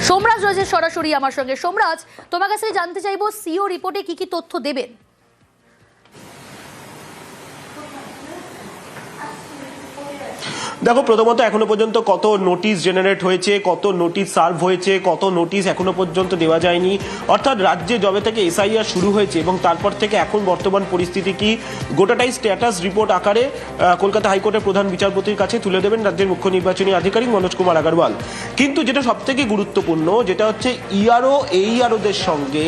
সোমরাজ রয়েছে সরাসরি আমার সঙ্গে। সোমরাজ, তোমার কাছে জানতে চাইবো সিও রিপোর্টে কি কি তথ্য দেবেন? দেখো, প্রথমত এখনো পর্যন্ত কত নোটিশ জেনারেট হয়েছে, কত নোটিশ সার্ভ হয়েছে, কত নোটিশ এখনো পর্যন্ত দেওয়া যায়নি, অর্থাৎ রাজ্যে যবে থেকে এসআইআর শুরু হয়েছে এবং তারপর থেকে এখন বর্তমান পরিস্থিতি কি, গোটাটাই স্ট্যাটাস রিপোর্ট আকারে কলকাতা হাইকোর্টের প্রধান বিচারপতির কাছে তুলে দেবেন রাজ্যের মুখ্য নির্বাচনী আধিকারিক মনোজ কুমার আগরওয়াল। কিন্তু যেটা সব থেকে গুরুত্বপূর্ণ, যেটা হচ্ছে ইআরও এইআরওদের সঙ্গে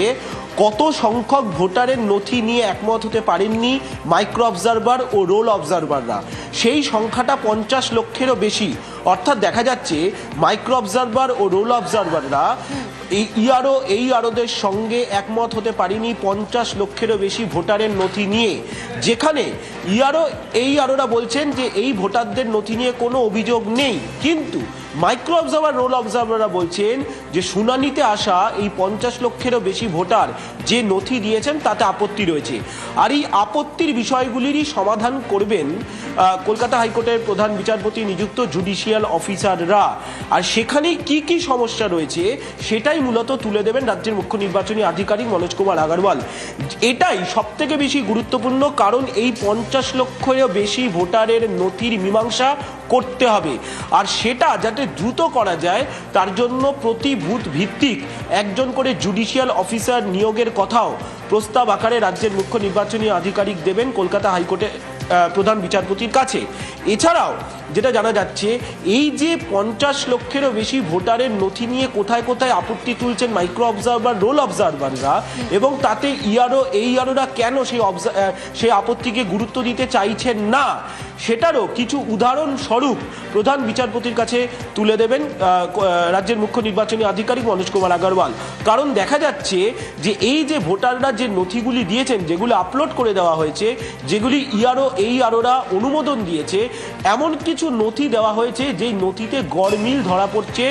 কত সংখ্যক ভোটারের নথি নিয়ে একমত হতে পারেননি মাইক্রো অবজারভার ও রোল অবজারভাররা, সেই সংখ্যাটা 50 লক্ষেরও বেশি। অর্থাৎ দেখা যাচ্ছে মাইক্রো অবজারভার ও রোল অবজারভাররা এই এইআরওদের সঙ্গে একমত হতে পারেনি 50 লক্ষেরও বেশি ভোটারের নথি নিয়ে, যেখানে এইআরওরা বলছেন যে এই ভোটারদের নথি নিয়ে কোনো অভিযোগ নেই। কিন্তু মাইক্রো অবজারভার রোল অবজারভাররা বলছেন যে শুনানিতে আসা এই 50 লক্ষেরও বেশি ভোটার যে নথি দিয়েছেন তাতে আপত্তি রয়েছে, আর এই আপত্তির বিষয়গুলিরই সমাধান করবেন কলকাতা হাইকোর্টের প্রধান বিচারপতি নিযুক্ত জুডিশিয়াল অফিসাররা। আর সেখানে কি কি সমস্যা রয়েছে সেটাই মূলত তুলে দেবেন রাজ্যের মুখ্য নির্বাচনী আধিকারিক মনোজ কুমার আগরওয়াল। এটাই সব থেকে বেশি গুরুত্বপূর্ণ, কারণ এই 50 লক্ষেরও বেশি ভোটারের নথির মীমাংসা করতে হবে, আর সেটা যাতে দ্রুত করা যায় তার জন্য প্রতি বুথ ভিত্তিক একজন করে জুডিশিয়াল অফিসার নিয়োগের কথাও প্রস্তাব আকারে রাজ্যের মুখ্য নির্বাচনী আধিকারিক দেবেন কলকাতা হাইকোর্টের প্রধান বিচারপতির কাছে। এছাড়াও যেটা জানা যাচ্ছে, এই যে 50 লক্ষেরও বেশি ভোটারের নথি নিয়ে কোথায় কোথায় আপত্তি তুলছেন মাইক্রো অবজারভার রোল অবজারভাররা, এবং তাতে এইআরওরা কেন সেই আপত্তিকে গুরুত্ব দিতে চাইছেন না, সেটারও কিছু উদাহরণ স্বরূপ প্রধান বিচারপতির কাছে তুলে দেবেন রাজ্যের মুখ্য নির্বাচনী আধিকারিক মনোজ কুমার আগরওয়াল। কারণ দেখা যাচ্ছে যে এই যে ভোটাররা যে নথিগুলি দিয়েছেন, যেগুলো আপলোড করে দেওয়া হয়েছে, যেগুলি এইআরওরা অনুমোদন দিয়েছে, এমন কিছু নথি দেওয়া হয়েছে যেই নথিতে গড়মিল ধরা পড়ছে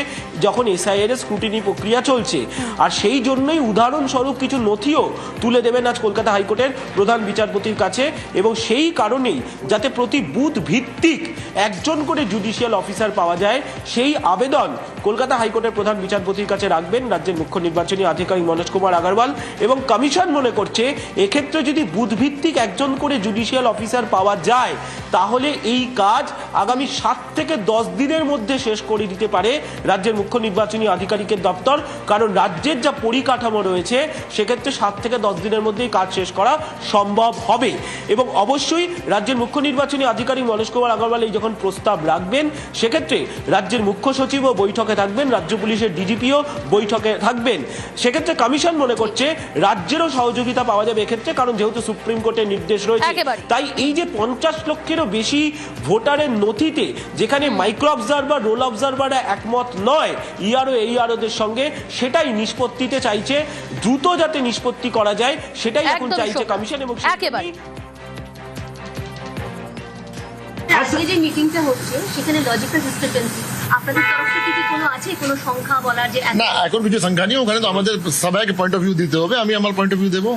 যখন এসআইআর এর স্ক্রুটিনি প্রক্রিয়া চলছে, আর সেই জন্যই উদাহরণস্বরূপ কিছু নথিও তুলে দেবেন আজ কলকাতা হাইকোর্টের প্রধান বিচারপতির কাছে। এবং সেই কারণেই যাতে প্রতি বুথ ভিত্তিক একজন করে জুডিশিয়াল অফিসার পাওয়া যায়, সেই আবেদন কলকাতা হাইকোর্টের প্রধান বিচারপতির কাছে রাখবেন রাজ্যের মুখ্য নির্বাচনী আধিকারিক মনোজ কুমার আগরওয়াল। এবং কমিশন মনে করছে এক্ষেত্রে যদি বুথ ভিত্তিক একজন করে জুডিশিয়াল অফিসার পাওয়া যায়, তাহলে এই কাজ আগামী 7 থেকে 10 দিনের মধ্যে শেষ করে দিতে পারে রাজ্যের মুখ্য নির্বাচনী আধিকারিকের দপ্তর। কারণ রাজ্যের যা পরিকাঠামো রয়েছে, সেক্ষেত্রে 7 থেকে 10 দিনের মধ্যেই কাজ শেষ করা সম্ভব হবে। এবং অবশ্যই রাজ্যের মুখ্য নির্বাচনী আধিকারিক মনোজ কুমার আগরওয়াল এই যখন প্রস্তাব রাখবেন, সেক্ষেত্রে রাজ্যের মুখ্য সচিবও বৈঠকে থাকবেন, রাজ্য পুলিশের ডিজিপিও বৈঠকে থাকবেন। সেক্ষেত্রে কমিশন মনে করছে রাজ্যেরও সহযোগিতা পাওয়া যাবে এক্ষেত্রে, কারণ যেহেতু সুপ্রিম কোর্টের নির্দেশ রয়েছে। তাই এই যে 50 লক্ষেরও বেশি ভোটারের নথিতে যেখানে মাইক্রো অবজারভার রোল অবজারভাররা একমত নয় এইআরওদের সঙ্গে, সেটাই নিষ্পত্তিতে চাইছে, দ্রুত যাতে নিষ্পত্তি করা যায় সেটাই এখন চাইছে কমিশন। এবং আজকে যে মিটিংটা হচ্ছে সেখানে লজিক্যাল ডিসক্রিপেন্সি আপনাদের তরফ থেকে কি কোনো আছে, কোনো সংখ্যা বলার? যে না, এখন কিছু সংখ্যা নেই, ওখানে তো আমাদের সবাইকে পয়েন্ট অফ ভিউ দিতে হবে, আমি আমার পয়েন্ট অফ ভিউ দেবো।